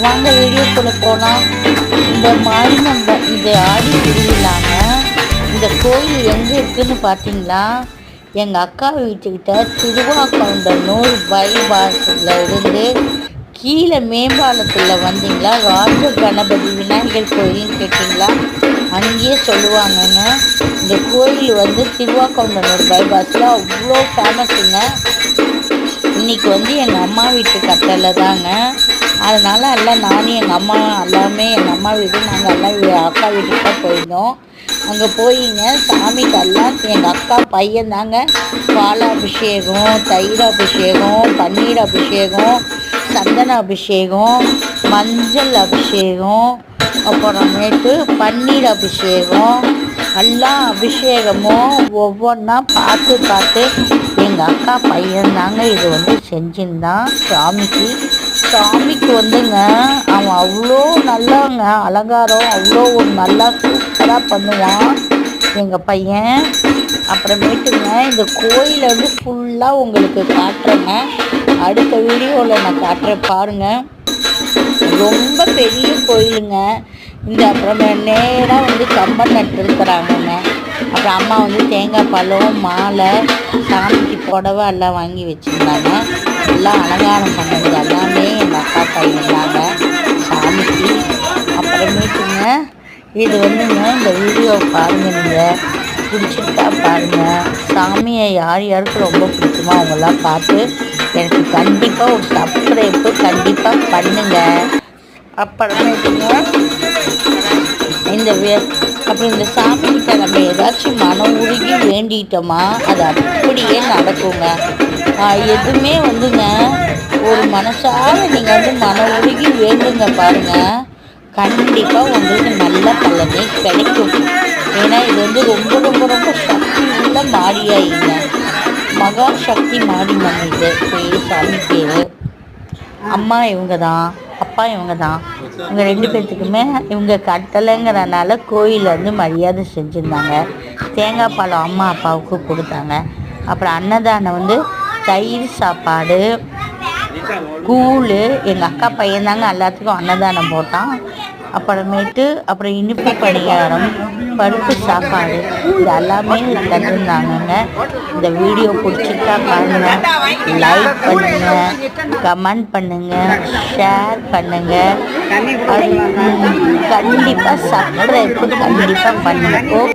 வாங்க வீடியோக்குள்ளே போகலாம். இந்த மாரியம்மன் இந்த ஆடி திருவிழாங்க. இந்த கோயில் எங்கே இருக்குதுன்னு பார்த்தீங்களா, எங்கள் அக்கா வீட்டுக்கிட்ட திருவாக்கவுண்டனூர் பைபாஸில் இருந்து கீழே மேம்பாலத்தில் வந்தீங்களா, ராஜ கணபதி விநாயகர் கோயில்னு கேட்டிங்களா, அங்கேயே சொல்லுவாங்கங்க. இந்த கோயில் வந்து திருவாக்கவுண்டனூர் பைபாஸில் அவ்வளோ ஃபேமஸுங்க. இன்றைக்கி வந்து எங்கள் அம்மா வீட்டு கட்டளை தாங்க. அதனால் எல்லாம் நானும் எங்கள் அம்மா எல்லாமே எங்கள் அம்மா வீடு நாங்கள் எல்லாம் அக்கா வீட்டுக்கு தான் போயிருந்தோம். அங்கே போயிங்க சாமிக்கெல்லாம் எங்கள் அக்கா பையன் தாங்க பாலாபிஷேகம், தயிர் அபிஷேகம், பன்னீர் அபிஷேகம், சந்தன அபிஷேகம், மஞ்சள் அபிஷேகம், அப்புறமேட்டு பன்னீர் அபிஷேகம், எல்லா அபிஷேகமும் ஒவ்வொன்றா பார்த்து எங்கள் அக்கா பையன் தாங்க இது வந்து செஞ்சுருந்தான் சாமிக்கு வந்துங்க. அவன் அவ்வளோ நல்லாங்க அலங்காரம் அவ்வளோ ஒரு நல்லா சூப்பராக பண்ணுவான் எங்கள் பையன். அப்புறமேட்டுங்க இந்த கோயிலை வந்து ஃபுல்லாக உங்களுக்கு காட்டுறேங்க. அடுத்த வீடியோவில் நான் காட்டுறேன் பாருங்கள். ரொம்ப பெரிய கோயிலுங்க. இந்த அப்புறமே நேராக வந்து கம்பம் நட்டுருக்குறாங்கங்க. அப்புறம் அம்மா வந்து தேங்காய் பழம், மாலை, சாமிக்கு புடவை எல்லாம் வாங்கி வச்சுருந்தாங்க. எல்லாம் அலங்காரம் பண்ணது எல்லாமே எங்கள் அக்கா பையன் தாங்க சாமிக்கு. அப்புறமேட்டுங்க இது வந்துங்க இந்த வீடியோ பாருங்கள், நீங்கள் பிடிச்சிட்டா பாருங்கள். சாமியை யார் யாருக்கு ரொம்ப பிடிக்குமோ அவங்களாம் பார்த்து எனக்கு கண்டிப்பாக ஒரு சப்ஸ்கிரைப்பு கண்டிப்பாக பண்ணுங்கள். அப்புறமேட்டுங்க அப்புறம் இந்த சாமிக்கிட்ட நம்ம ஏதாச்சும் மனம் உருகி வேண்டிட்டோமா அது அப்படியே நடக்குங்க. எதுவுமே வந்துங்க ஒரு மனசார நீங்கள் வந்து மனம் உருகி வேண்டுங்க பாருங்கள், கண்டிப்பாக உங்களுக்கு நல்ல பலனே கிடைக்கும். ஏன்னா இது வந்து ரொம்ப ரொம்ப ரொம்ப சக்தி உள்ள மாரியாயிங்க, மகா சக்தி மாரியம்மன். இது சாமி பேர். அம்மா இவங்க தான், அப்பா இவங்க தான். இவங்க ரெண்டு பேர்த்துக்குமே இவங்க கட்டளைங்கிறனால கோயிலில் வந்து மரியாதை செஞ்சுருந்தாங்க. தேங்காய் பழம் அம்மா அப்பாவுக்கு கொடுத்தாங்க. அப்புறம் அன்னதானம் வந்து தயிர் சாப்பாடு, கூழ், எங்கள் அக்கா பையன் தாங்க எல்லாத்துக்கும் அன்னதானம் போட்டான். அப்புறம் இனிப்பு பணியாரம், பருப்பு சாப்பாடு, இது எல்லாமே தந்துருந்தாங்கங்க. இந்த வீடியோ பிடிச்சிட்டா பாருங்கள், லைக் பண்ணுங்கள், கமெண்ட் பண்ணுங்கள், ஷேர் பண்ணுங்கள், கண்டிப்பாக சப்ஸ்கிரைப் கண்டிப்பாக பண்ணுங்கள்.